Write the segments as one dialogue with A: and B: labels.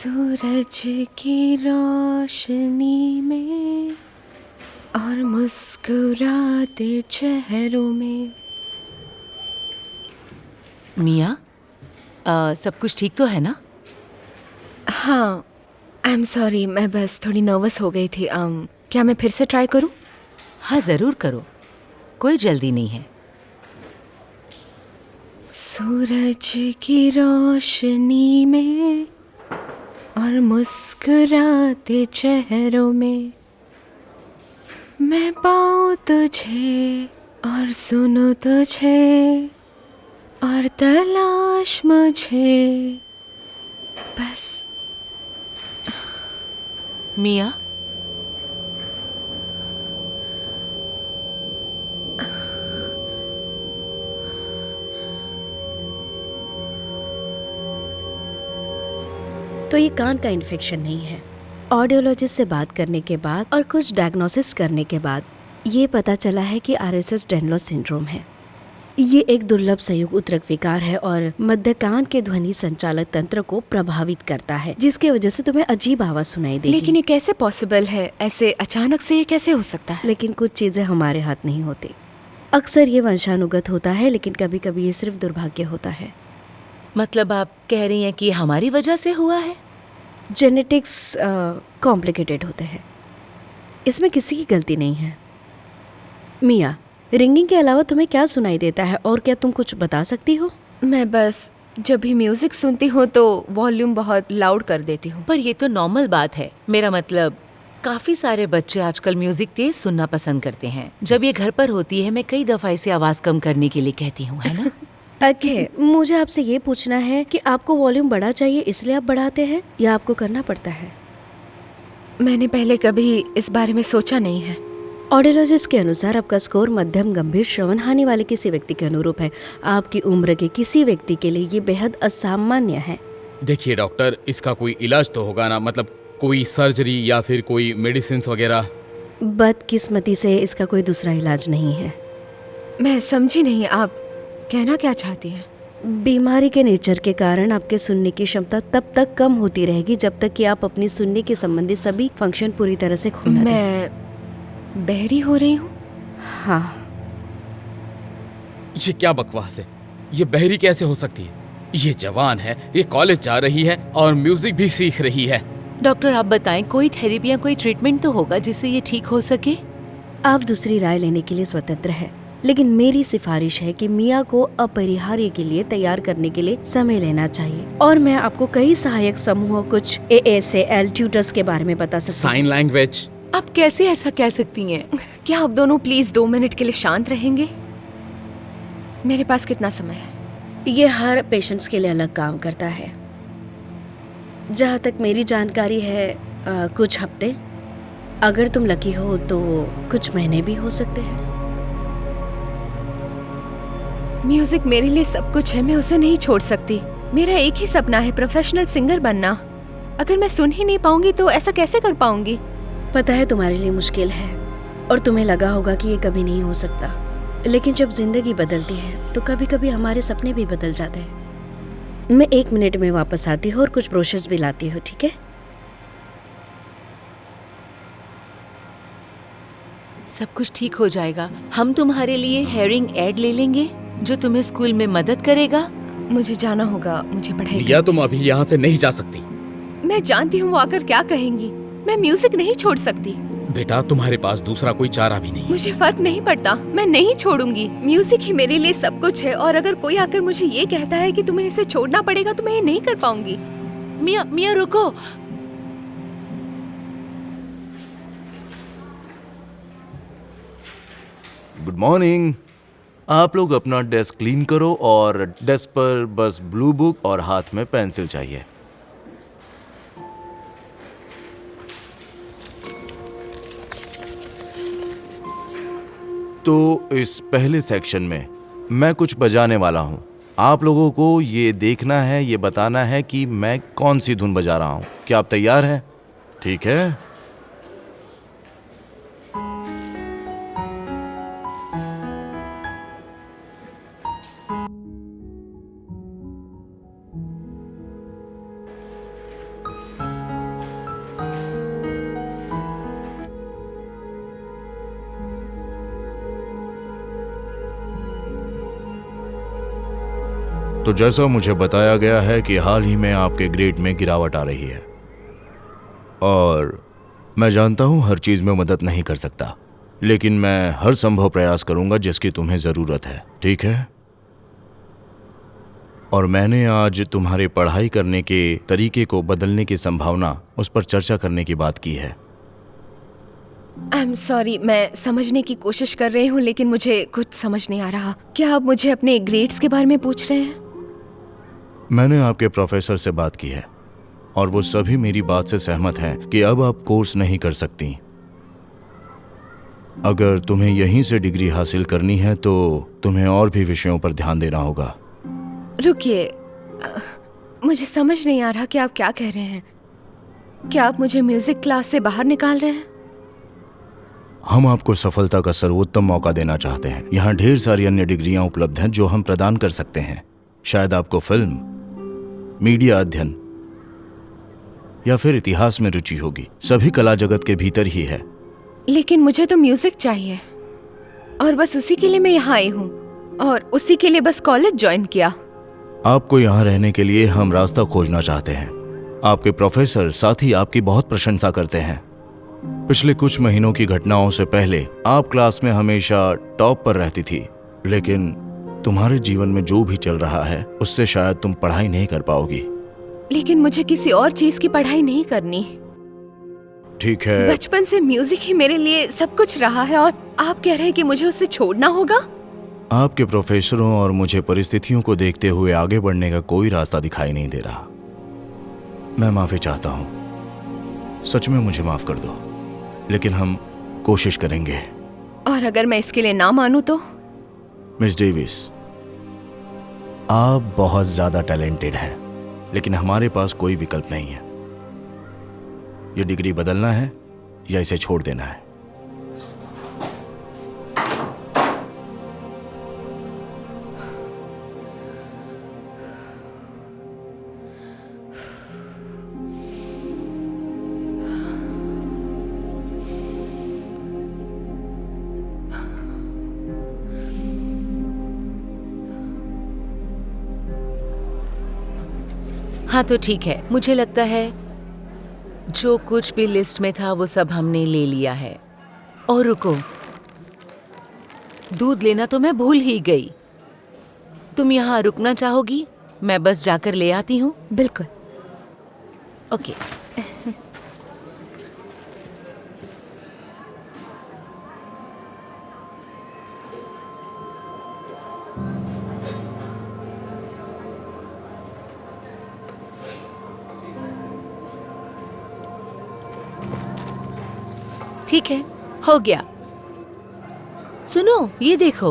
A: सूरज की रोशनी में और मुस्कुराते चेहरों में।
B: मिया, सब कुछ ठीक तो है ना?
A: हाँ, आई एम सॉरी, मैं बस थोड़ी नर्वस हो गई थी। क्या मैं फिर से ट्राई करूँ?
B: हाँ, ज़रूर करो, कोई जल्दी नहीं है।
A: सूरज की रोशनी में और मुस्कुराते चेहरों में मैं पाऊँ तुझे और सुनूं तुझे और तलाश मुझे बस।
B: मिया,
C: तो ये कान का इन्फेक्शन नहीं है। ऑडियोलॉजिस्ट से बात करने के बाद और कुछ डायग्नोसिस करने के बाद ये पता चला है कि आरएसएस डेनलोस सिंड्रोम है। ये एक दुर्लभ संयुक्त उतरक विकार है और मध्य कान के ध्वनि संचालक तंत्र को प्रभावित करता है, जिसकी वजह से तुम्हें अजीब आवाज सुनाई देगी।
A: लेकिन ये कैसे पॉसिबल है? ऐसे अचानक से ये कैसे हो सकता है?
C: लेकिन कुछ चीजें हमारे हाथ नहीं होती। अक्सर ये वंशानुगत होता है, लेकिन कभी कभी ये सिर्फ दुर्भाग्य होता है।
B: मतलब आप कह रही हैं कि हमारी वजह से हुआ है?
C: जेनेटिक्स कॉम्प्लिकेटेड होते हैं, इसमें किसी की गलती नहीं है। मिया, रिंगिंग के अलावा तुम्हें क्या सुनाई देता है और क्या तुम कुछ बता सकती हो?
A: मैं बस जब भी म्यूजिक सुनती हूँ तो वॉल्यूम बहुत लाउड कर देती हूँ।
B: पर ये तो नॉर्मल बात है। मेरा मतलब काफी सारे बच्चे आजकल म्यूजिक तेज सुनना पसंद करते हैं। जब ये घर पर होती है मैं कई दफा इसे आवाज कम करने के लिए कहती हूँ, है ना?
C: ओके, मुझे आपसे ये पूछना है कि आपको वॉल्यूम बढ़ा चाहिए इसलिए आप बढ़ाते हैं या आपको करना पड़ता है?
A: मैंने पहले कभी इस बारे में सोचा नहीं है।
C: ऑडियोलॉजिस्ट के अनुसार आपका स्कोर मध्यम गंभीर श्रवण हानि वाले किसी व्यक्ति के अनुरूप है। आपकी उम्र के किसी व्यक्ति के लिए ये बेहद असामान्य है।
D: देखिए डॉक्टर, इसका कोई इलाज तो होगा ना? मतलब कोई सर्जरी या फिर कोई मेडिसिन वगैरह?
C: बदकिस्मती से इसका कोई दूसरा इलाज नहीं है।
A: मैं समझी नहीं, आप कहना क्या चाहती हैं?
C: बीमारी के नेचर के कारण आपके सुनने की क्षमता तब तक कम होती रहेगी जब तक कि आप अपनी सुनने के संबंधी सभी फंक्शन पूरी तरह से खो न दें।
A: मैं बहरी हो रही हूँ?
C: हाँ।
D: ये क्या बकवास है? ये बहरी कैसे हो सकती है? ये जवान है, ये कॉलेज जा रही है और म्यूजिक भी सीख रही है।
B: डॉक्टर, आप बताएं, कोई थेरेपी या कोई ट्रीटमेंट तो होगा जिससे ये ठीक हो सके?
C: आप दूसरी राय लेने के लिए स्वतंत्र है, लेकिन मेरी सिफारिश है कि मिया को अपरिहार्य के लिए तैयार करने के लिए समय लेना चाहिए। और मैं आपको कई सहायक समूहों, कुछ ASAL ट्यूटर्स के बारे में बता सकती हूँ।
D: Sign language?
B: आप कैसे ऐसा कह सकती हैं?
A: क्या आप दोनों प्लीज 2 मिनट के लिए शांत रहेंगे? मेरे पास कितना समय है?
C: ये हर पेशेंट्स के लिए अलग काम करता है। जहाँ तक मेरी जानकारी है कुछ हफ्ते, अगर तुम लकी हो तो कुछ महीने भी हो सकते हैं।
A: म्यूजिक मेरे लिए सब कुछ है, मैं उसे नहीं छोड़ सकती। मेरा एक ही सपना है, प्रोफेशनल सिंगर बनना। अगर मैं सुन ही नहीं पाऊंगी तो ऐसा कैसे कर पाऊंगी?
C: पता है तुम्हारे लिए मुश्किल है और तुम्हें लगा होगा कि ये कभी नहीं हो सकता, लेकिन जब जिंदगी बदलती है तो कभी कभी हमारे सपने भी बदल जाते हैं। मैं 1 मिनट में वापस आती हूँ और कुछ ब्रोशर्स भी लाती हूँ, ठीक है?
B: सब कुछ ठीक हो जाएगा। हम तुम्हारे लिए हेयरिंग एड ले लेंगे जो तुम्हें स्कूल में मदद करेगा।
A: मुझे जाना होगा, मुझे पढ़ाई
D: या तुम अभी यहाँ से नहीं जा सकती।
A: मैं जानती हूँ वो आकर क्या कहेंगी। मैं म्यूजिक नहीं छोड़ सकती।
D: बेटा, तुम्हारे पास दूसरा कोई चारा भी नहीं।
A: मुझे फर्क नहीं पड़ता, मैं नहीं छोड़ूंगी। म्यूजिक ही मेरे लिए सब कुछ है और अगर कोई आकर मुझे ये कहता है कि तुम्हें इसे छोड़ना पड़ेगा तो मैं ये नहीं कर पाऊंगी।
B: मिया, मिया रुको।
E: Good morning. आप लोग अपना डेस्क क्लीन करो और डेस्क पर बस ब्लू बुक और हाथ में पेंसिल चाहिए। तो इस पहले सेक्शन में मैं कुछ बजाने वाला हूं। आप लोगों को ये देखना है, ये बताना है कि मैं कौन सी धुन बजा रहा हूं। क्या आप तैयार हैं? ठीक है। तो जैसा मुझे बताया गया है कि हाल ही में आपके ग्रेड में गिरावट आ रही है, और मैं जानता हूं हर चीज में मदद नहीं कर सकता, लेकिन मैं हर संभव प्रयास करूंगा जिसकी तुम्हें जरूरत है, ठीक है? और मैंने आज तुम्हारे पढ़ाई करने के तरीके को बदलने की संभावना, उस पर चर्चा करने की बात की है।
A: आई एम सॉरी, मैं समझने की कोशिश कर रही हूँ लेकिन मुझे कुछ समझ नहीं आ रहा। क्या आप मुझे अपने ग्रेड्स के बारे में पूछ रहे हैं?
E: मैंने आपके प्रोफेसर से बात की है और वो सभी मेरी बात से सहमत हैं कि अब आप कोर्स नहीं कर सकती। अगर तुम्हें यहीं से डिग्री हासिल करनी है तो तुम्हें और भी विषयों पर ध्यान देना होगा।
A: रुकिए, मुझे समझ नहीं आ रहा कि आप क्या कह रहे हैं। क्या आप मुझे म्यूजिक क्लास से बाहर निकाल रहे हैं?
E: हम आपको सफलता का सर्वोत्तम मौका देना चाहते हैं। यहाँ ढेर सारी अन्य डिग्रियां उपलब्ध हैं जो हम प्रदान कर सकते हैं। शायद आपको फिल्म, मीडिया अध्ययन या फिर इतिहास में रुचि होगी। सभी कला जगत के भीतर ही है।
A: लेकिन मुझे तो म्यूजिक चाहिए और बस उसी के लिए मैं यहाँ आई हूँ और उसी के लिए बस कॉलेज ज्वाइन किया।
E: आपको यहाँ रहने के लिए हम रास्ता खोजना चाहते हैं। आपके प्रोफेसर साथ ही आपकी बहुत प्रशंसा करते हैं। पिछले कुछ महीनों की घटनाओं से पहले आप क्लास में हमेशा टॉप पर रहती थी, लेकिन तुम्हारे जीवन में जो भी चल रहा है उससे शायद तुम पढ़ाई नहीं कर पाओगी।
A: लेकिन मुझे किसी और चीज की पढ़ाई नहीं करनी।
E: ठीक है,
A: बचपन से म्यूजिक ही मेरे लिए सब कुछ रहा है और आप कह रहे हैं कि मुझे उसे छोड़ना होगा?
E: आपके प्रोफेसरों और मुझे परिस्थितियों को देखते हुए आगे बढ़ने का कोई रास्ता दिखाई नहीं दे रहा। मैं माफी चाहता हूँ, सच में मुझे माफ कर दो, लेकिन हम कोशिश करेंगे।
A: और अगर मैं इसके लिए ना मानूं तो?
E: मिस डेविस, आप बहुत ज्यादा टैलेंटेड हैं, लेकिन हमारे पास कोई विकल्प नहीं है। ये डिग्री बदलना है या इसे छोड़ देना है।
B: हाँ तो ठीक है, मुझे लगता है जो कुछ भी लिस्ट में था वो सब हमने ले लिया है। और रुको, दूध लेना तो मैं भूल ही गई। तुम यहाँ रुकना चाहोगी? मैं बस जाकर ले आती हूँ।
A: बिल्कुल।
B: ओके। ठीक है, हो गया। सुनो, ये देखो,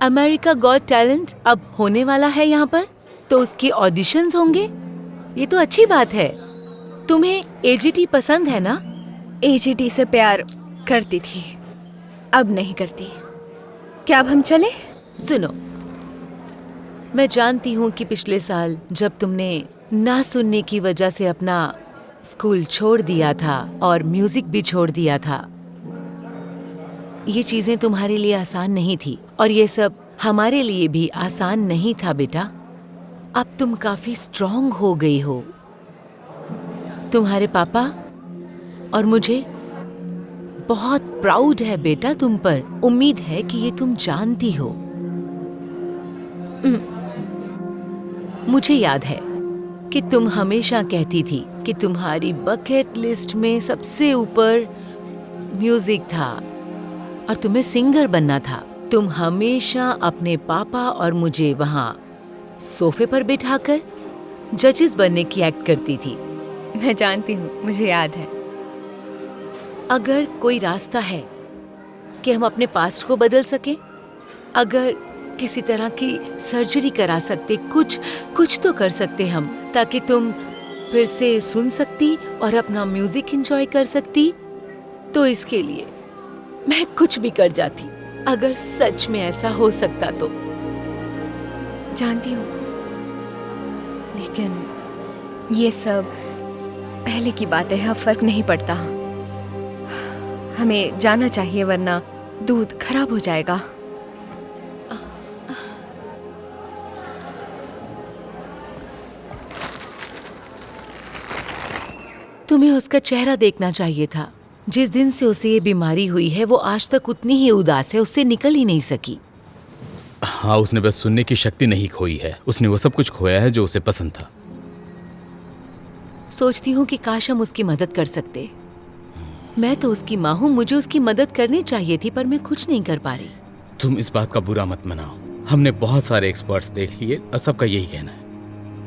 B: अमेरिका गॉट टैलेंट अब होने वाला है यहाँ पर, तो उसके ऑडिशंस होंगे। ये तो अच्छी बात है। तुम्हें एजीटी पसंद है ना?
A: एजीटी से प्यार करती थी, अब नहीं करती। क्या अब हम चले?
B: सुनो, मैं जानती हूँ कि पिछले साल जब तुमने ना सुनने की वजह से अपना स्कूल छोड़ दिया था और म्यूजिक भी छोड़ दिया था, ये चीजें तुम्हारे लिए आसान नहीं थी और ये सब हमारे लिए भी आसान नहीं था बेटा। अब तुम काफी स्ट्रांग हो गई हो। तुम्हारे पापा और मुझे बहुत प्राउड है बेटा तुम पर। उम्मीद है कि ये तुम जानती हो। मुझे याद है कि तुम हमेशा कहती थी कि तुम्हारी बकेट लिस्ट में सबसे ऊपर म्यूजिक था और तुम्हें सिंगर बनना था। तुम हमेशा अपने पापा और मुझे वहाँ सोफे पर बिठाकर जजेस बनने की एक्ट करती थी।
A: मैं जानती हूँ, मुझे याद है।
B: अगर कोई रास्ता है कि हम अपने पास्ट को बदल सके, अगर किसी तरह की सर्जरी करा सकते, कुछ तो कर सकते हम, ताकि तुम फिर से सुन सकती और अपना म्यूजिक एंजॉय कर सकती, तो इसके लिए मैं कुछ भी कर जाती। अगर सच में ऐसा हो सकता तो।
A: जानती हूँ, लेकिन ये सब पहले की बात है, अब फर्क नहीं पड़ता। हमें जाना चाहिए वरना दूध खराब हो जाएगा।
B: तुम्हें उसका चेहरा देखना चाहिए था। जिस दिन से उसे ये बीमारी हुई है वो आज तक उतनी ही उदास है, उससे निकल ही नहीं सकी।
D: हाँ, उसने बस सुनने की शक्ति नहीं खोई है, उसने वो सब कुछ खोया है जो उसे पसंद था।
B: सोचती हूँ कि काश हम उसकी मदद कर सकते। मैं तो उसकी माँ हूँ, मुझे उसकी मदद करनी चाहिए थी, पर मैं कुछ नहीं कर पा रही।
D: तुम इस बात का बुरा मत मनाओ। हमने बहुत सारे एक्सपर्ट्स देख लिए और सबका यही कहना है।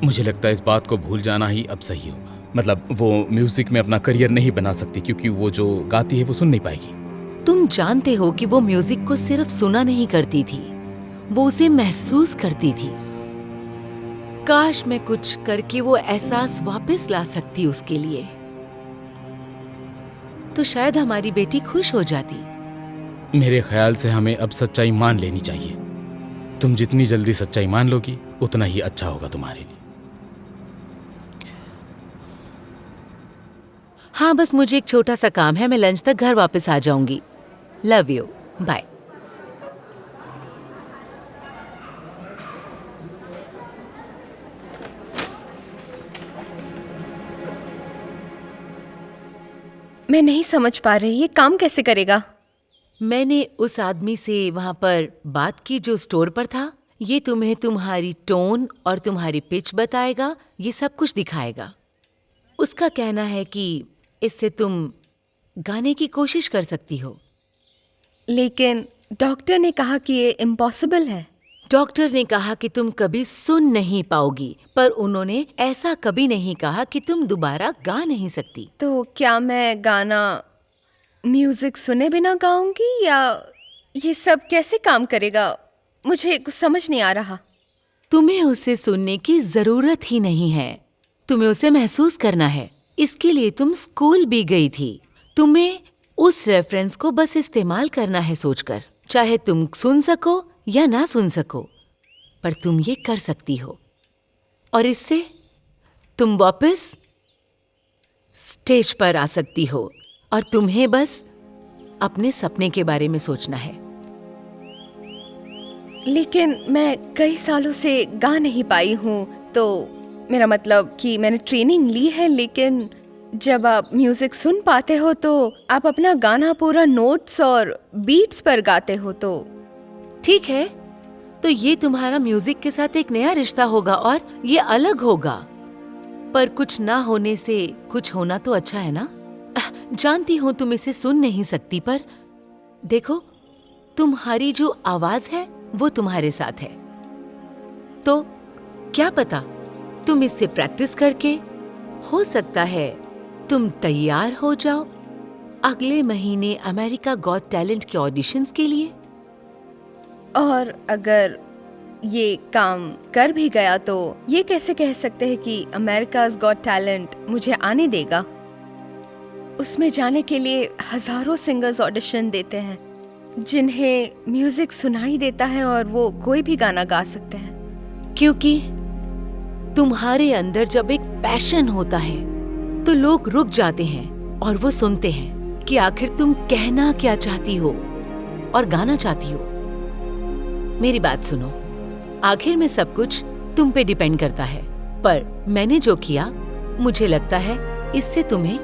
D: मुझे लगता है इस बात को भूल जाना ही अब सही होगा। मतलब वो म्यूजिक में अपना करियर नहीं बना सकती क्योंकि वो जो गाती है वो सुन नहीं पाएगी।
B: तुम जानते हो कि वो म्यूजिक को सिर्फ सुना नहीं करती थी, वो उसे महसूस करती थी। काश मैं कुछ करके वो एहसास वापस ला सकती उसके लिए, तो शायद हमारी बेटी खुश हो जाती।
D: मेरे ख्याल से हमें अब सच्चाई मान लेनी चाहिए। तुम जितनी जल्दी सच्चाई मान लोगी उतना ही अच्छा होगा तुम्हारे लिए।
B: हाँ, बस मुझे एक छोटा सा काम है, मैं लंच तक घर वापस आ जाऊंगी। Love you, bye.
A: मैं नहीं समझ पा रही ये काम कैसे करेगा।
B: मैंने उस आदमी से वहां पर बात की जो स्टोर पर था। ये तुम्हें तुम्हारी टोन और तुम्हारी पिच बताएगा, ये सब कुछ दिखाएगा। उसका कहना है कि इससे तुम गाने की कोशिश कर सकती हो।
A: लेकिन डॉक्टर ने कहा कि ये इम्पॉसिबल है।
B: डॉक्टर ने कहा कि तुम कभी सुन नहीं पाओगी, पर उन्होंने ऐसा कभी नहीं कहा कि तुम दोबारा गा नहीं सकती।
A: तो क्या मैं गाना म्यूजिक सुने बिना गाऊंगी या ये सब कैसे काम करेगा? मुझे कुछ समझ नहीं आ रहा।
B: तुम्हें उसे सुनने की जरूरत ही नहीं है, तुम्हें उसे महसूस करना है। इसके लिए तुम स्कूल भी गई थी। तुम्हें उस रेफरेंस को बस इस्तेमाल करना है सोचकर, चाहे तुम सुन सको या ना सुन सको, पर तुम ये कर सकती हो। और इससे तुम वापस स्टेज पर आ सकती हो और तुम्हें बस अपने सपने के बारे में सोचना है।
A: लेकिन मैं कई सालों से गा नहीं पाई हूँ, तो मेरा मतलब कि मैंने ट्रेनिंग ली है, लेकिन जब आप म्यूजिक सुन पाते हो तो आप अपना गाना पूरा नोट्स और बीट्स पर गाते हो। तो
B: ठीक है, तो ये तुम्हारा म्यूजिक के साथ एक नया रिश्ता होगा और ये अलग होगा। पर कुछ ना होने से कुछ होना तो अच्छा है ना। जानती हूँ तुम इसे सुन नहीं सकती, पर देखो तुम्हारी जो आवाज है वो तुम्हारे साथ है। तो क्या पता तुम इससे प्रैक्टिस करके हो सकता है तुम तैयार हो जाओ अगले महीने अमेरिका गॉट टैलेंट के ऑडिशंस के लिए।
A: और अगर ये काम कर भी गया तो ये कैसे कह सकते हैं कि अमेरिकाज़ गॉट टैलेंट मुझे आने देगा? उसमें जाने के लिए हजारों सिंगर्स ऑडिशन देते हैं जिन्हें म्यूजिक सुनाई देता है और वो कोई भी गाना गा सकते हैं।
B: क्योंकि तुम्हारे अंदर जब एक पैशन होता है तो लोग रुक जाते हैं और वो सुनते हैं कि आखिर तुम कहना क्या चाहती हो और गाना चाहती हो। मेरी बात सुनो, आखिर में सब कुछ तुम पे डिपेंड करता है, पर मैंने जो किया मुझे लगता है इससे तुम्हें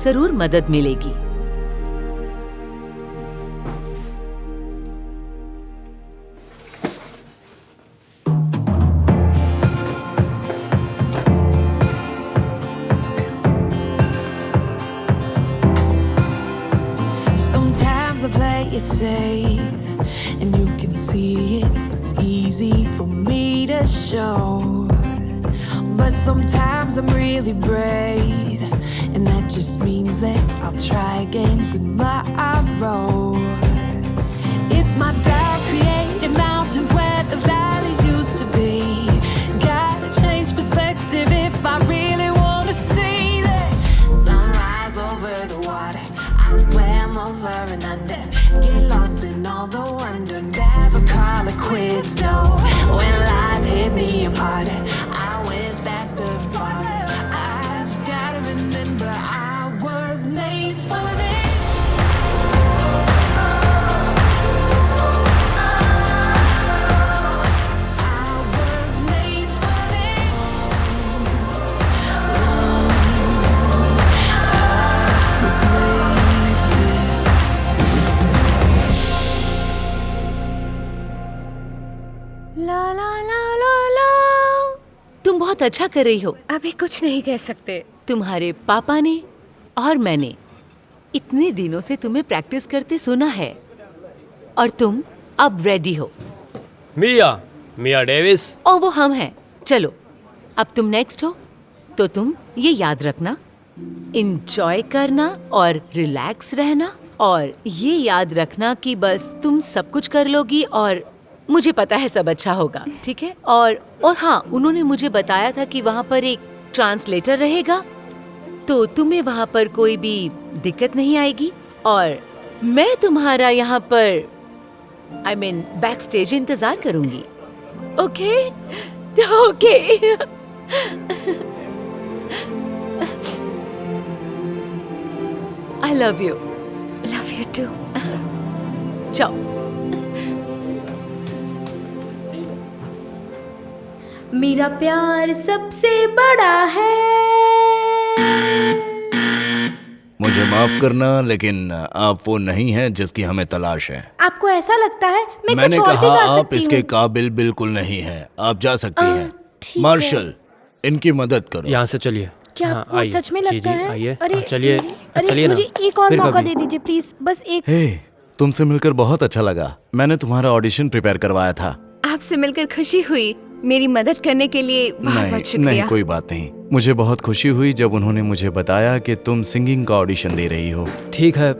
B: जरूर मदद मिलेगी।
F: Sometimes I play it safe, and you can see it. It's easy for me to show, but sometimes I'm really brave, and that just means that I'll try again tomorrow. It's my doubt creating mountains where the valleys used to be. Gotta change perspective if I really want to see that sunrise over the water. I swam over and under, get lost in all the wonder, never call it quits, no. When life hit me apart, I went faster and farther. I just gotta remember I was made for this. I was made for this.
B: तुम बहुत अच्छा कर रही हो।
A: अभी कुछ नहीं कह सकते।
B: तुम्हारे पापा ने और मैंने इतने दिनों से तुम्हें प्रैक्टिस करते सुना है और तुम अब रेडी हो।
G: मिया डेविस।
B: और वो हम हैं। चलो अब तुम नेक्स्ट हो, तो तुम ये याद रखना, इंजॉय करना और रिलैक्स रहना, और ये याद रखना कि बस तुम सब कुछ कर लोगी और मुझे पता है सब अच्छा होगा, ठीक है? और हाँ, उन्होंने मुझे बताया था कि वहाँ पर एक ट्रांसलेटर रहेगा, तो तुम्हें वहाँ पर कोई भी दिक्कत नहीं आएगी और मैं तुम्हारा यहाँ पर बैक स्टेज इंतजार करूंगी। Okay okay. I love you.
A: Love you too.
B: जाओ।
C: मेरा प्यार सबसे बड़ा है।
E: मुझे माफ करना, लेकिन आप वो नहीं हैं जिसकी हमें तलाश है।
C: आपको ऐसा लगता है?
E: मैंने
C: कुछ और भी
E: कहा
C: गा
E: आप
C: सकती
E: इसके
C: हूँ।
E: काबिल बिल्कुल नहीं हैं। आप जा सकती हैं।
C: ठीक
E: मार्शल, इनकी मदद करो।
G: यहाँ से चलिए।
C: क्या
G: हाँ,
C: आपको
G: आइए।
C: सच में
G: जी,
C: लगता
G: जी,
C: है?
G: आइए।
C: अरे
G: चलिए
C: अरे,
G: चलिए ना।
C: मुझे एक और
G: फिर
C: मौका
G: कभी।
C: दे दीजिए प्लीज, बस एक।
E: हे, तुमसे मिलकर बहुत अच्छा लगा। मैंने तुम्हारा ऑडिशन प्रिपेयर करवाया था।
A: आपसे मिलकर खुशी हुई। मेरी मदद करने के लिए बहुत बहुत
E: नहीं,
A: शुक्रिया।
E: कोई बात नहीं। मुझे बहुत खुशी हुई जब उन्होंने मुझे बताया कि तुम सिंगिंग का ऑडिशन दे रही हो।
G: ठीक है,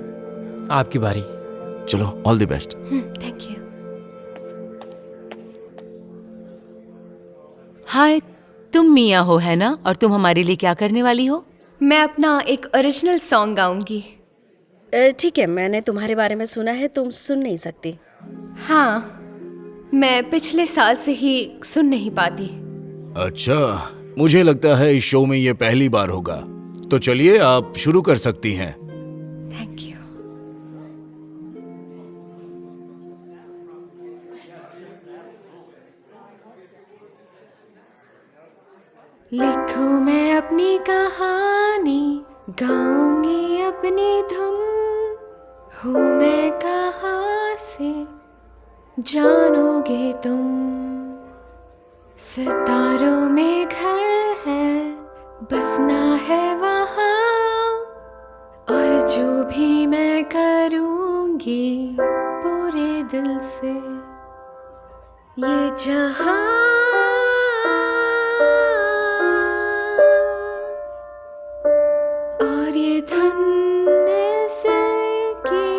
G: आपकी बारी।
E: चलो, all the best.
A: Thank you.
B: Hi, तुम मिया हो है ना? और तुम हमारे लिए क्या करने वाली हो?
A: मैं अपना एक ओरिजिनल सॉन्ग गाऊंगी।
C: ठीक है, मैंने तुम्हारे बारे में सुना है, तुम सुन नहीं सकती।
A: हाँ, मैं पिछले साल से ही सुन नहीं पाती।
E: अच्छा, मुझे लगता है इस शो में ये पहली बार होगा। तो चलिए, आप शुरू कर सकती हैं।
A: Thank you. लिखूं मैं अपनी कहानी, गाऊंगी अपनी धुन, हूँ मैं कहाँ से जानोगे तुम। सितारों में घर है, बसना है वहाँ, और जो भी मैं करूँगी पूरे दिल से। ये जहाँ और ये धुन इसकी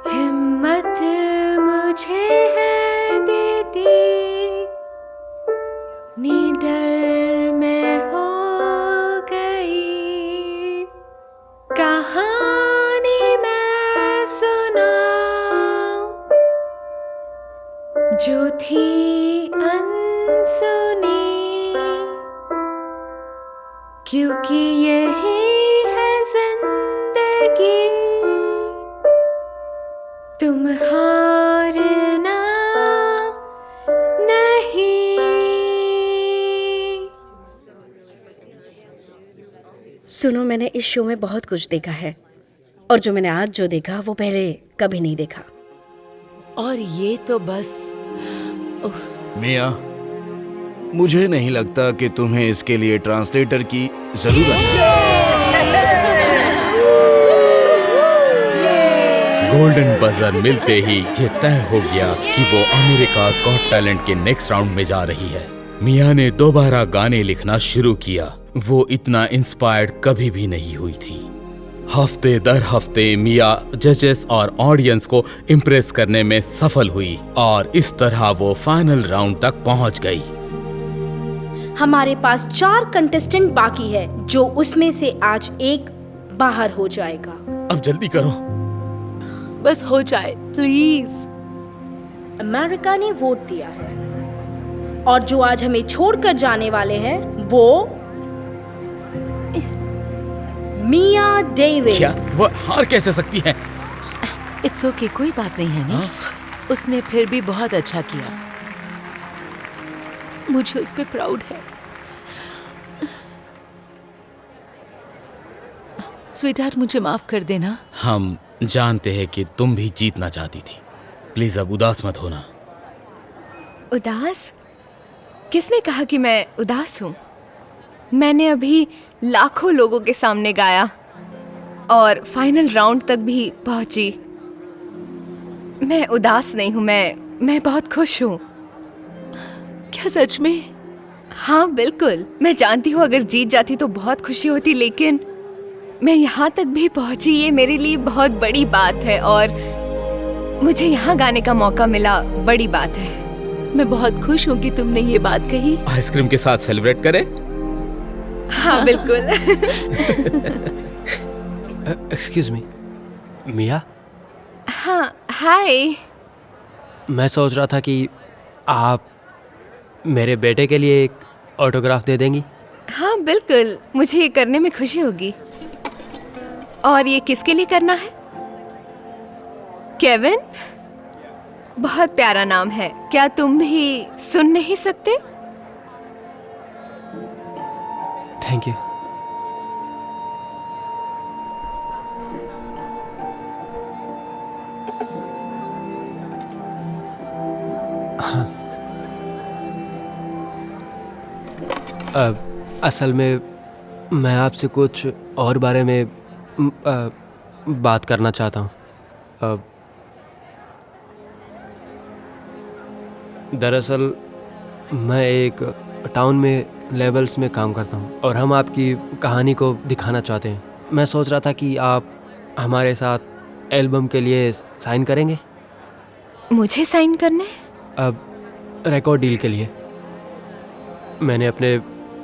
A: हिम्मत मुझे है देती, निडर मैं हो गई। कहानी मैं सुनाऊं जो थी अनसुनी, क्योंकि यही है जिंदगी, तुम हारना नहीं।
C: सुनो, मैंने इस शो में बहुत कुछ देखा है और जो मैंने आज जो देखा वो पहले कभी नहीं देखा।
B: और ये तो बस
E: मिया, मुझे नहीं लगता कि तुम्हें इसके लिए ट्रांसलेटर की जरूरत है।
D: गोल्डन बजर मिलते ही ये तय हो गया कि वो अमेरिकाज़ गॉट टैलेंट के नेक्स्ट राउंड में जा रही है। मिया ने दोबारा गाने लिखना शुरू किया। वो इतना इंस्पायर्ड कभी भी नहीं हुई थी। हफ्ते दर हफ्ते मिया जजेस और ऑडियंस को इम्प्रेस करने में सफल हुई और इस तरह वो फाइनल राउंड तक पहुंच गई।
H: हमारे पास 4 कंटेस्टेंट बाकी है, जो उसमें से आज एक बाहर हो जाएगा।
D: अब जल्दी करो।
B: बस हो जाए प्लीज।
H: अमेरिका ने वोट दिया है और जो आज हमें छोड़कर जाने वाले हैं वो मिया डेविस।
D: क्या वो हार कैसे सकती है?
B: इट्स ओके, कोई बात नहीं है ना। उसने फिर भी बहुत अच्छा किया। मुझे उस पे प्राउड है। स्वीटहार्ट, मुझे माफ कर देना।
D: हम जानते हैं कि तुम भी जीतना चाहती थी। प्लीज अब उदास मत होना।
A: उदास? किसने कहा कि मैं उदास हूँ? मैंने अभी लाखों लोगों के सामने गाया और फाइनल राउंड तक भी पहुंची। मैं उदास नहीं हूँ, मैं बहुत खुश हूँ।
B: क्या सच में?
A: हाँ बिल्कुल। मैं जानती हूँ अगर जीत जाती तो बहुत खुशी होती, लेकिन मैं यहाँ तक भी पहुंची, ये मेरे लिए बहुत बड़ी बात है और मुझे यहाँ गाने का मौका मिला, बड़ी बात है।
B: मैं बहुत खुश हूँ कि तुमने ये बात कही।
D: आइसक्रीम के साथ सेलिब्रेट करें?
A: हाँ बिल्कुल।
G: एक्सक्यूज मी, मिया।
A: हाँ हाय।
G: मैं सोच रहा था कि आप मेरे बेटे के लिए एक ऑटोग्राफ दे देंगी?
A: हाँ बिल्कुल, मुझे ये करने में खुशी होगी। और ये किसके लिए करना है? केविन? बहुत प्यारा नाम है, क्या तुम भी सुन नहीं सकते?
G: Thank you. असल में मैं आपसे कुछ और बारे में बात करना चाहता हूँ। दरअसल मैं एक टाउन में लेवल्स में काम करता हूँ और हम आपकी कहानी को दिखाना चाहते हैं। मैं सोच रहा था कि आप हमारे साथ एल्बम के लिए साइन करेंगे।
A: मुझे साइन करने?
G: अब रिकॉर्ड डील के लिए मैंने अपने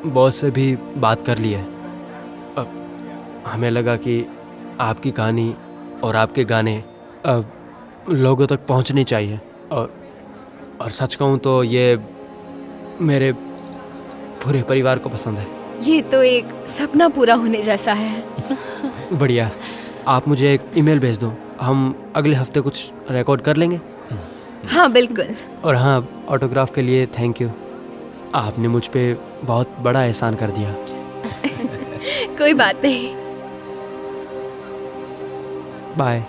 G: बॉस से भी बात कर ली है। अब हमें लगा कि आपकी कहानी और आपके गाने अब लोगों तक पहुंचनी चाहिए और सच कहूँ तो ये मेरे पूरे परिवार को पसंद है।
A: ये तो एक सपना पूरा होने जैसा है।
G: बढ़िया, आप मुझे एक ईमेल भेज दो, हम अगले हफ्ते कुछ रिकॉर्ड कर लेंगे।
A: हाँ बिल्कुल।
G: और हाँ, ऑटोग्राफ के लिए थैंक यू। आपने मुझ पे बहुत बड़ा एहसान कर दिया।
A: कोई बात नहीं।
G: बाय।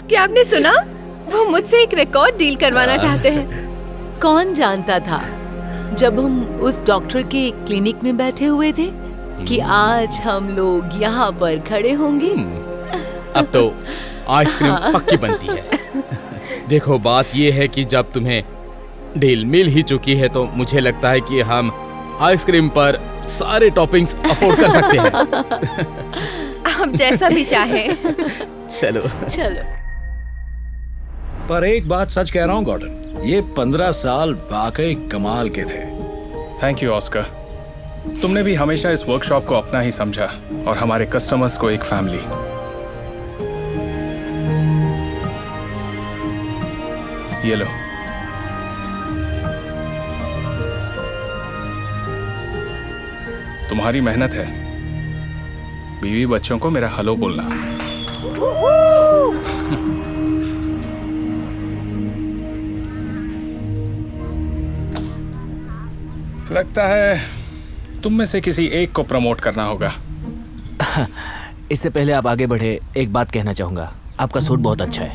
A: क्या आपने सुना? वो मुझसे एक रिकॉर्ड डील करवाना चाहते हैं।
B: कौन जानता था जब हम उस डॉक्टर के क्लिनिक में बैठे हुए थे कि आज हम लोग यहाँ पर खड़े होंगे।
D: अब तो आइसक्रीम पक्की बनती है। देखो, बात ये है कि जब तुम्हें डील मिल ही चुकी है तो मुझे लगता है कि हम आइसक्रीम पर सारे टॉपिंग्स अफोर्ड कर सकते हैं।
A: आप जैसा भी चाहे।
D: चलो।
I: पर एक बात सच कह रहा हूँ गॉर्डन, ये 15 साल वाकई कमाल के थे।
J: Thank you Oscar. तुमने भी हमेशा इस वर्कशॉप को अपना ही समझा और हमारे कस्टमर्स को एक फैमिली। ये लो। तुम्हारी मेहनत है। बीवी बच्चों को मेरा हेलो बोलना। लगता है तुम में से किसी एक को प्रमोट करना होगा।
K: इससे पहले आप आगे बढ़े, एक बात कहना चाहूंगा। आपका सूट बहुत अच्छा है,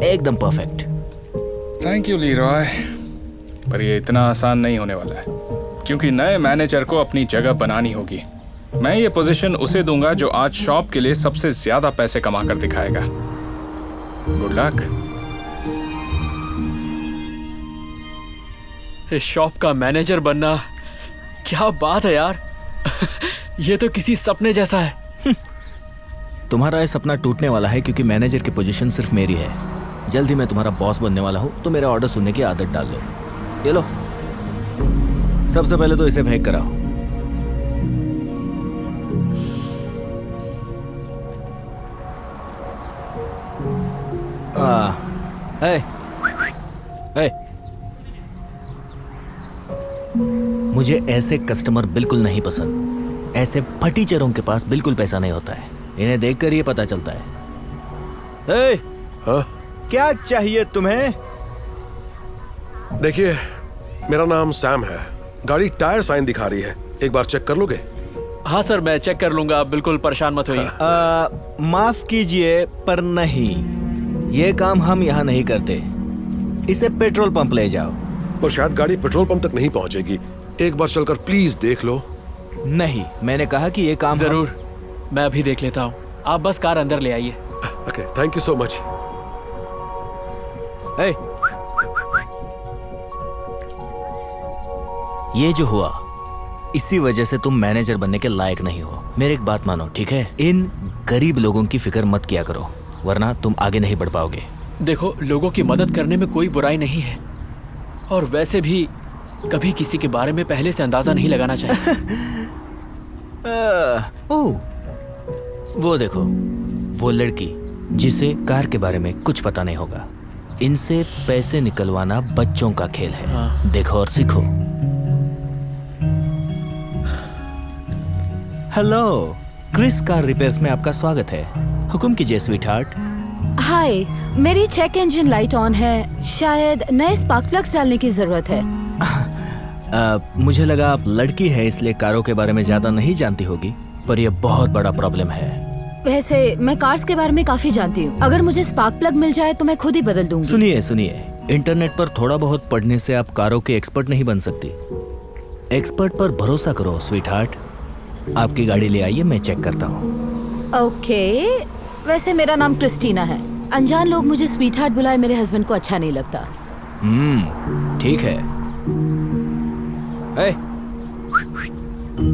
K: एकदम परफेक्ट।
J: थैंक यू लीरॉय, पर ये इतना आसान नहीं होने वाला है क्योंकि नए मैनेजर को अपनी जगह बनानी होगी। मैं ये पोजीशन उसे दूंगा जो आज शॉप के लिए सबसे ज्यादा पैसे कमा कर दिखाएगा। Good luck.
G: इस शॉप का मैनेजर बनना, क्या बात है यार। ये तो किसी सपने जैसा है।
K: तुम्हारा ये सपना टूटने वाला है क्योंकि मैनेजर की पोजीशन सिर्फ मेरी है। जल्द ही मैं तुम्हारा बॉस बनने वाला हूँ, तो मेरा ऑर्डर सुनने की आदत डाल लो। ये लो, सबसे पहले तो इसे फेंक कर आओ। मुझे ऐसे कस्टमर बिल्कुल नहीं पसंद। ऐसे फटीचरों के पास बिल्कुल पैसा नहीं होता है, इन्हें देखकर ये पता चलता है। क्या चाहिए तुम्हें?
L: देखिए, मेरा नाम सैम है। गाड़ी टायर साइन दिखा रही है, एक बार चेक कर लोगे?
G: हाँ सर, मैं चेक कर लूंगा, आप बिल्कुल परेशान मत होइए।
K: माफ कीजिए पर नहीं, ये काम हम यहाँ नहीं करते। इसे पेट्रोल पंप ले जाओ।
L: और शायद गाड़ी पेट्रोल पंप तक नहीं पहुंचेगी। एक बार चलकर प्लीज देख लो।
K: नहीं, मैंने कहा कि ये काम
G: जरूर, मैं अभी देख लेता हूँ। आप बस कार अंदर ले आइए।
L: Okay, thank you so much.
K: ये जो हुआ, इसी वजह से तुम मैनेजर बनने के लायक नहीं हो। मेरी एक बात मानो, ठीक है? इन गरीब लोगों की फिक्र मत किया करो, वरना तुम आगे नहीं बढ़ पाओगे।
G: देखो, लोगों की मदद करने में कोई बुराई नहीं है, और वैसे भी कभी किसी के बारे में पहले से अंदाजा नहीं लगाना चाहिए।
K: ओह, वो देखो, वो लड़की जिसे कार के बारे में कुछ पता नहीं होगा। इनसे पैसे निकलवाना बच्चों का खेल है।
G: हाँ।
K: देखो और सीखो। हेलो, क्रिस कार रिपेयर्स में आपका स्वागत है। हुक्म कीजिए स्वीट हार्ट।
C: हाय, मेरी चेक इंजन लाइट ऑन है। शायद नए स्पार्क प्लग्स डालने की जरूरत है।
K: मुझे लगा आप लड़की है इसलिए कारों के बारे में ज्यादा नहीं जानती होगी, पर यह बहुत बड़ा प्रॉब्लम है।
C: वैसे मैं कार्स के बारे में काफी जानती हूँ। अगर मुझे स्पार्क प्लग मिल जाए तो मैं खुद ही बदल दूंगी।
K: सुनिए, इंटरनेट पर थोड़ा बहुत पढ़ने से आप कारों के एक्सपर्ट नहीं बन सकती। एक्सपर्ट पर भरोसा करो स्वीट हार्ट। आपकी गाड़ी ले आइए, मैं चेक करता हूँ।
C: ओके, वैसे मेरा नाम क्रिस्टीना है। अनजान लोग मुझे स्वीट हार्ट बुलाए मेरे हस्बैंड को अच्छा नहीं लगता।
K: ठीक है।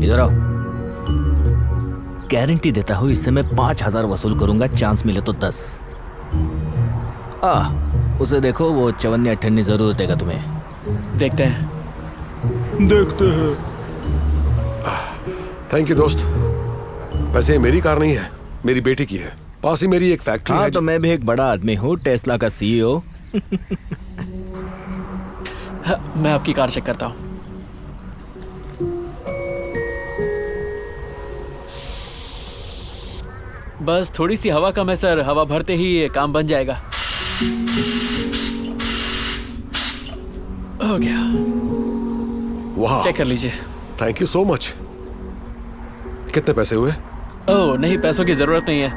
K: इधर आओ। गारंटी देता हूँ इससे मैं 5,000 वसूल करूंगा, चांस मिले तो 10। उसे देखो, वो चवन्नी अठन्नी जरूर देगा तुम्हें।
G: देखते हैं।
L: थैंक यू दोस्त। वैसे मेरी कार नहीं है, मेरी बेटी की है। पास ही मेरी एक फैक्ट्री है।
K: तो मैं भी एक बड़ा आदमी हूँ, टेस्ला का CEO।
G: मैं आपकी कार चेक करता हूँ। बस थोड़ी सी हवा कम है सर, हवा भरते ही ये काम बन जाएगा। हो गया।
L: वाह,
G: चेक कर लीजिए।
L: Thank you so much. कितने पैसे हुए?
G: ओह नहीं, पैसों की जरूरत नहीं है।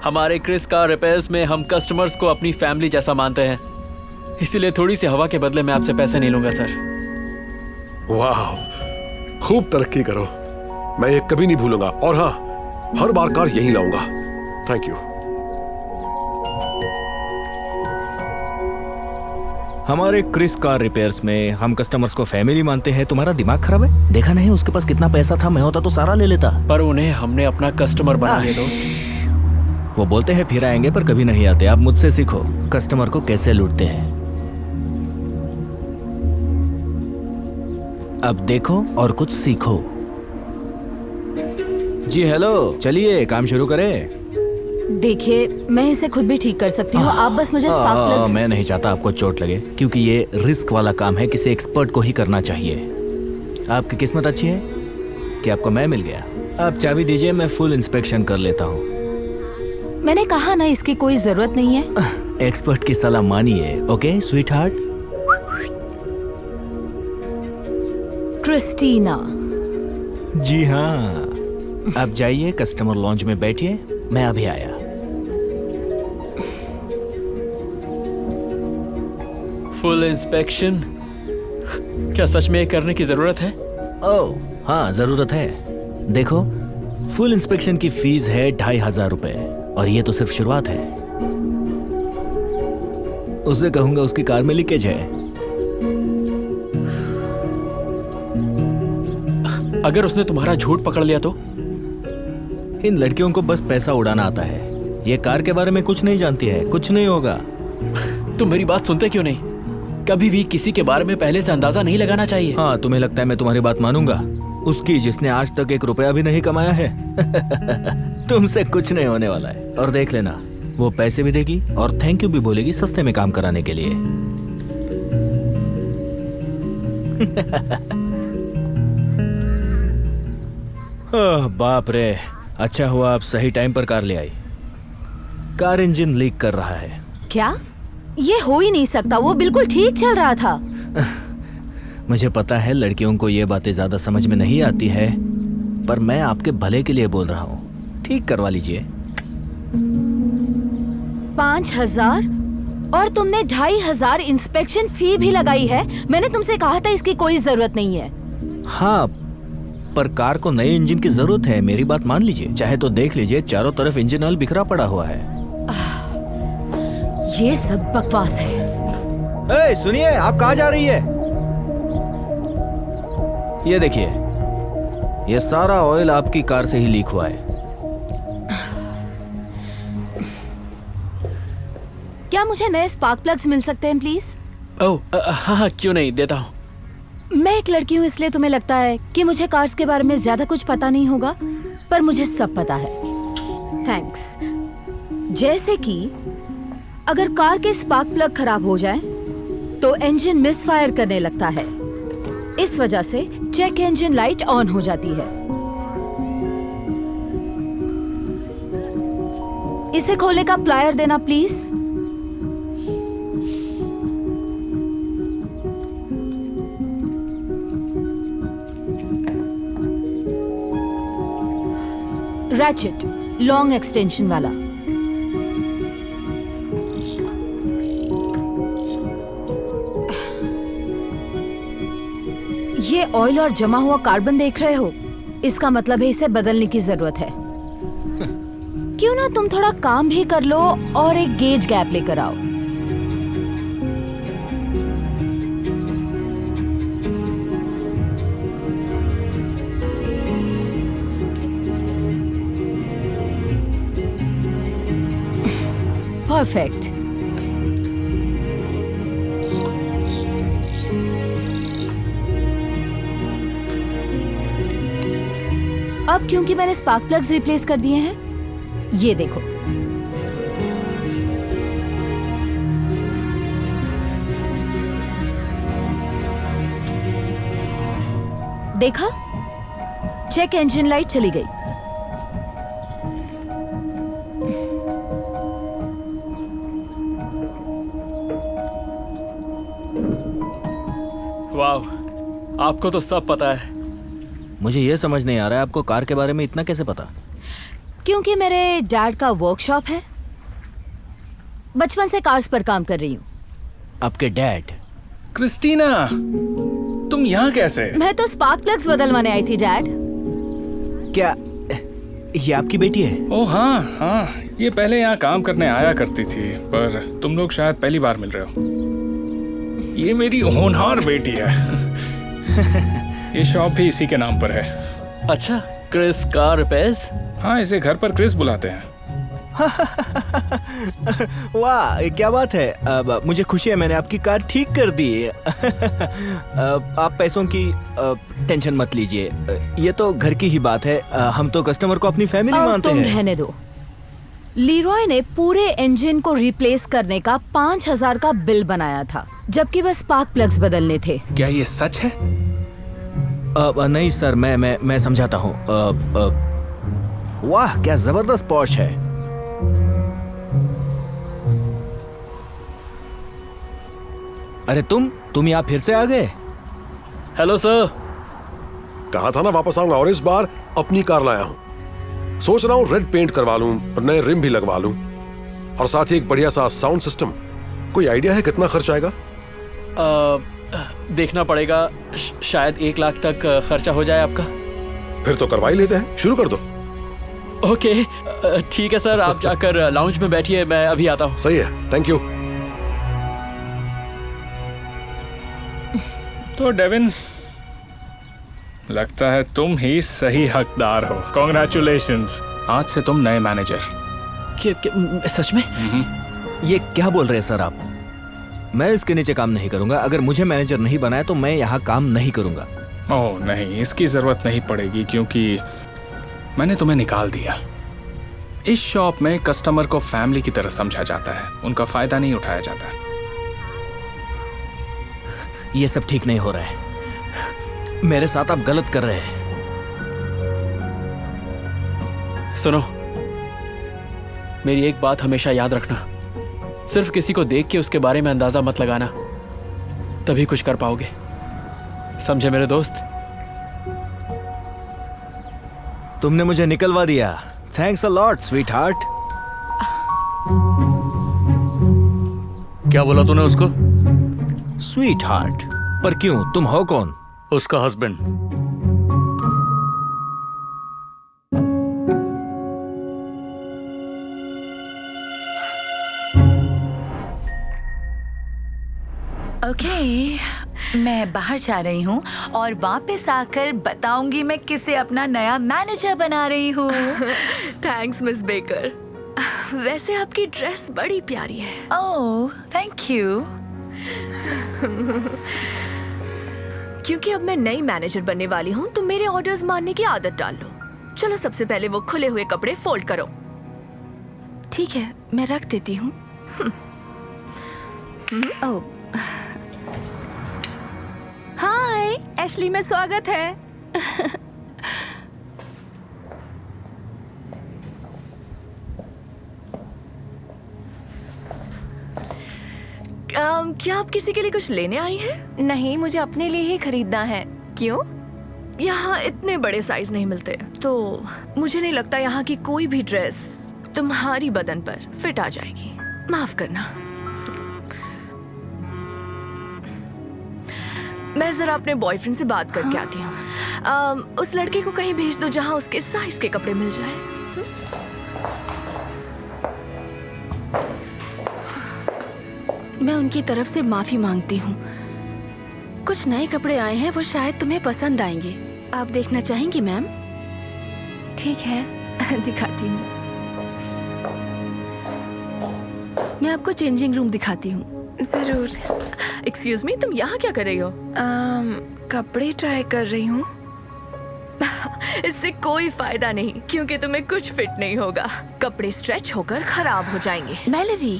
G: हमारे क्रिस कार रिपेयर्स में हम कस्टमर्स को अपनी फैमिली जैसा मानते हैं, इसीलिए थोड़ी सी हवा के बदले मैं आपसे पैसे नहीं लूंगा सर।
L: वाह, खूब तरक्की करो। मैं ये कभी नहीं भूलूंगा, और हाँ, हर बार कार यहीं लाऊंगा। Thank you.
K: हमारे क्रिस कार रिपेयर्स में हम कस्टमर्स को फैमिली मानते हैं। तुम्हारा दिमाग खराब है? देखा नहीं उसके पास कितना पैसा था? मैं होता तो सारा ले लेता।
G: पर उन्हें हमने अपना कस्टमर बना लिया दोस्त।
K: वो बोलते हैं फिर आएंगे, पर कभी नहीं आते। आप मुझसे सीखो कस्टमर को कैसे लूटते हैं। अब देखो और कुछ सीखो। जी हेलो, चलिए काम शुरू करें।
C: देखिए, मैं इसे खुद भी ठीक कर सकती हूँ। आप बस मुझे स्पार्क प्लग्स।
K: मैं नहीं चाहता आपको चोट लगे, क्योंकि ये रिस्क वाला काम है। किसी एक्सपर्ट को ही करना चाहिए। आपकी किस्मत अच्छी है कि आपको मैं मिल गया। आप चाबी दीजिए, मैं फुल इंस्पेक्शन कर लेता हूँ।
C: मैंने कहा ना, इसकी कोई जरूरत नहीं है।
K: एक्सपर्ट की सलाह मानिए, ओके स्वीट हार्ट।
C: क्रिस्टीना।
K: जी हाँ, आप जाइए कस्टमर लॉन्च में बैठिए, मैं अभी आया।
G: Full inspection? क्या सच में ये करने की जरूरत है?
K: ओह हाँ, जरूरत है। देखो, फुल इंस्पेक्शन की फीस है 2,500 रुपए, और ये तो सिर्फ शुरुआत है। उसे कहूंगा उसकी कार में लीकेज है।
G: अगर उसने तुम्हारा झूठ पकड़ लिया तो?
K: इन लड़कियों को बस पैसा उड़ाना आता है। ये कार के बारे में कुछ नहीं जानती है। कुछ नहीं होगा।
G: तुम मेरी बात सुनते क्यों नहीं? कभी भी किसी के बारे में पहले से अंदाजा नहीं लगाना चाहिए।
K: हाँ, तुम्हें लगता है मैं तुम्हारी बात मानूंगा? उसकी जिसने आज तक 1 रुपया भी नहीं कमाया है। तुमसे कुछ नहीं होने वाला है। और देख लेना, वो पैसे भी देगी और थैंक यू भी बोलेगी सस्ते में काम कराने के लिए। बाप रे, अच्छा हुआ आप सही टाइम पर कार ले आई। कार इंजन लीक कर रहा है।
C: क्या? ये हो ही नहीं सकता, वो बिल्कुल ठीक चल रहा था।
K: मुझे पता है लड़कियों को ये बातें ज्यादा समझ में नहीं आती है, पर मैं आपके भले के लिए बोल रहा हूँ। ठीक करवा लीजिए।
C: 5,000?
M: और तुमने 2500 इंस्पेक्शन फी भी लगाई है। मैंने तुमसे कहा था इसकी कोई जरूरत नहीं है।
K: हाँ, पर कार को नए इंजन की जरूरत है, मेरी बात मान लीजिए। चाहे तो देख लीजिए, चारों तरफ इंजन ऑयल बिखरा पड़ा हुआ है।
M: ये सब बकवास है।
K: ए, सुनिए, आप कहाँ जा रही है? ये देखिए, ये सारा ऑयल आपकी कार से ही लीक हुआ है।
M: क्या मुझे नए स्पार्क प्लग्स मिल सकते हैं प्लीज?
G: ओह हाँ हाँ, क्यों नहीं, देता हूँ।
M: मैं एक लड़की हूँ, इसलिए तुम्हें लगता है कि मुझे कार्स के बारे में ज्यादा कुछ पता नहीं होगा, पर मुझे सब पता है। थैंक्स। जैसे कि अगर कार के स्पार्क प्लग खराब हो जाए तो इंजन मिसफायर करने लगता है। इस वजह से चेक इंजन लाइट ऑन हो जाती है। इसे खोलने का प्लायर देना प्लीज। रैचेट, लॉन्ग एक्सटेंशन वाला। ये ऑयल और जमा हुआ कार्बन देख रहे हो? इसका मतलब है इसे बदलने की जरूरत है। क्यों ना तुम थोड़ा काम भी कर लो और एक गेज गैप लेकर आओ। परफेक्ट। अब क्योंकि मैंने स्पार्क प्लग्स रिप्लेस कर दिए हैं, ये देखो। देखा? चेक इंजन लाइट चली गई।
G: वाह, आपको तो सब पता है।
K: मुझे ये समझ नहीं आ रहा है, आपको कार के बारे में इतना कैसे पता?
M: क्योंकि मेरे डैड का वर्कशॉप है। बचपन से कार्स पर काम कर रही हूँ।
K: आपके डैड?
J: क्रिस्टीना, तुम यहाँ कैसे?
M: मैं तो स्पार्क प्लग्स बदलवाने आई थी डैड।
K: क्या ये आपकी बेटी है?
J: ओह हाँ हाँ, ये पहले यहाँ काम करने आया करती थी, पर तुम लोग शायद पहली बार मिल रहे हो। ये मेरी होनहार बेटी है। ये शॉप भी इसी के नाम पर है।
G: अच्छा, क्रिस कार रिपेयर्स?
J: हाँ, इसे घर पर क्रिस बुलाते हैं।
K: वाह, क्या बात है। अब मुझे खुशी है, मैंने आपकी कार ठीक कर दी। आप पैसों की टेंशन मत लीजिए, ये तो घर की ही बात है। हम तो कस्टमर को अपनी फैमिली मानते हैं।
M: तुम रहने दो। लीरॉय ने पूरे इंजन को रिप्लेस करने का 5000 का बिल बनाया था, जबकि बस स्पार्क प्लग्स बदलने थे।
J: क्या ये सच है?
K: नहीं सर, मैं समझाता हूँ। वाह, क्या जबरदस्त पॉश है। अरे तुम यहाँ फिर से आ गए?
G: Hello sir.
L: कहा था ना वापस आऊंगा, और इस बार अपनी कार लाया हूँ। सोच रहा हूँ रेड पेंट करवा लूं और नए रिम भी लगवा लूं, और साथ ही एक बढ़िया सा साउंड सिस्टम। कोई आइडिया है कितना खर्च आएगा?
G: देखना पड़ेगा, शायद 1 लाख तक खर्चा हो जाए आपका।
L: फिर तो करवा ही लेते हैं, शुरू कर दो।
G: ओके ठीक है सर, आप जाकर लाउंज में बैठिए, मैं अभी आता हूँ।
L: सही है, थैंक यू।
J: तो डेविन, लगता है तुम ही सही हकदार हो। कॉन्ग्रेचुलेशंस, आज से तुम नए मैनेजर।
G: सच में?
K: ये क्या बोल रहे हैं सर आप? मैं इसके नीचे काम नहीं करूंगा। अगर मुझे मैनेजर नहीं बनाया तो मैं यहाँ काम नहीं करूंगा।
J: ओह नहीं, इसकी जरूरत नहीं पड़ेगी, क्योंकि मैंने तुम्हें निकाल दिया। इस शॉप में कस्टमर को फैमिली की तरह समझा जाता है, उनका फायदा नहीं उठाया जाता।
K: ये सब ठीक नहीं हो रहा है, मेरे साथ आप गलत कर रहे हैं।
G: सुनो, मेरी एक बात हमेशा याद रखना, सिर्फ किसी को देख के उसके बारे में अंदाजा मत लगाना, तभी कुछ कर पाओगे। समझे मेरे दोस्त?
K: तुमने मुझे निकलवा दिया। Thanks a lot sweet heart.
N: क्या बोला तूने उसको?
K: Sweet heart. पर क्यों, तुम हो कौन?
N: उसका हस्बैंड।
O: ओके, मैं बाहर जा रही हूँ और वापस आकर बताऊंगी मैं किसे अपना नया मैनेजर बना रही हूँ।
P: Thanks miss baker. वैसे आपकी ड्रेस बड़ी प्यारी है।
O: ओह, थैंक यू।
P: क्योंकि अब मैं नई मैनेजर बनने वाली हूँ तो मेरे ऑर्डर्स मानने की आदत डाल लो। चलो सबसे पहले वो खुले हुए कपड़े फोल्ड करो।
M: ठीक है, मैं रख देती हूँ। ओह, हाय एशली में स्वागत है।
P: क्या आप किसी के लिए कुछ लेने आई हैं?
A: नहीं, मुझे अपने लिए ही खरीदना है। क्यों?
P: यहाँ इतने बड़े साइज नहीं मिलते, तो मुझे नहीं लगता यहाँ की कोई भी ड्रेस तुम्हारी बदन पर फिट आ जाएगी। माफ करना। मैं जरा अपने बॉयफ्रेंड से बात करके आती हूँ। उस लड़के को कहीं भेज दो जहाँ उसके साइज के कपड़े मिल जाए।
M: मैं उनकी तरफ से माफी मांगती हूँ। कुछ नए कपड़े आए हैं, वो शायद तुम्हें पसंद आएंगे। आप देखना चाहेंगी मैम? ठीक है, दिखाती हूँ। मैं आपको चेंजिंग रूम दिखाती हूँ।
P: जरूर। एक्सक्यूज मी, तुम यहाँ क्या कर रही हो? कपड़े ट्राई कर रही हूँ। इससे कोई फायदा नहीं, क्योंकि तुम्हें कुछ फिट नहीं होगा। कपड़े स्ट्रेच होकर खराब हो जाएंगे।
M: मैलेरी,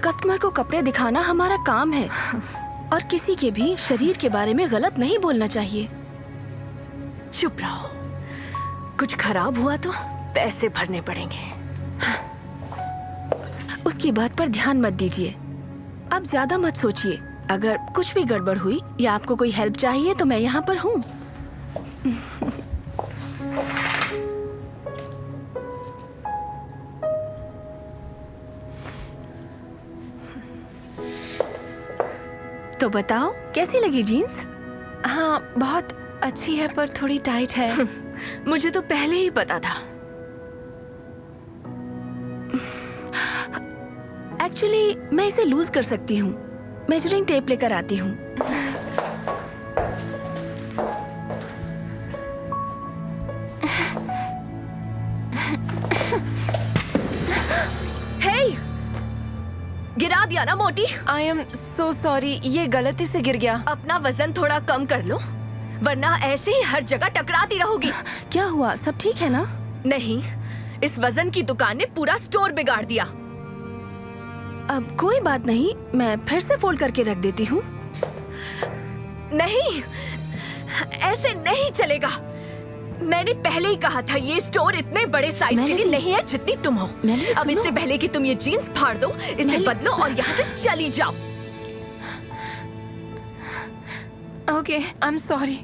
M: कस्टमर को कपड़े दिखाना हमारा काम है और किसी के भी शरीर के बारे में गलत नहीं बोलना चाहिए।
P: चुप रहो। कुछ खराब हुआ तो पैसे भरने पड़ेंगे।
M: उसकी बात पर ध्यान मत दीजिए। आप ज्यादा मत सोचिए। अगर कुछ भी गड़बड़ हुई या आपको कोई हेल्प चाहिए तो मैं यहाँ पर हूँ। तो बताओ, कैसी लगी जीन्स?
A: हाँ, बहुत अच्छी है पर थोड़ी टाइट है।
P: मुझे तो पहले ही पता था।
M: एक्चुअली मैं इसे लूज कर सकती हूँ। मेजरिंग टेप लेकर आती हूँ।
P: हे! गिरा दिया ना मोटी।
A: आई एम सो सॉरी, ये गलती से गिर गया।
P: अपना वजन थोड़ा कम कर लो, वरना ऐसे ही हर जगह टकराती रहोगी।
M: क्या हुआ, सब ठीक है ना?
P: नहीं, इस वजन की दुकान ने पूरा स्टोर बिगाड़ दिया।
M: अब कोई बात नहीं, मैं फिर से फोल्ड करके रख देती हूँ।
P: नहीं, ऐसे नहीं चलेगा। मैंने पहले ही कहा था ये स्टोर इतने बड़े साइज के लिए नहीं है जितनी तुम हो। अब इससे पहले कि तुम ये जीन्स फाड़ दो, इसे बदलो और यहाँ से चली जाओ।
A: Okay, I am sorry.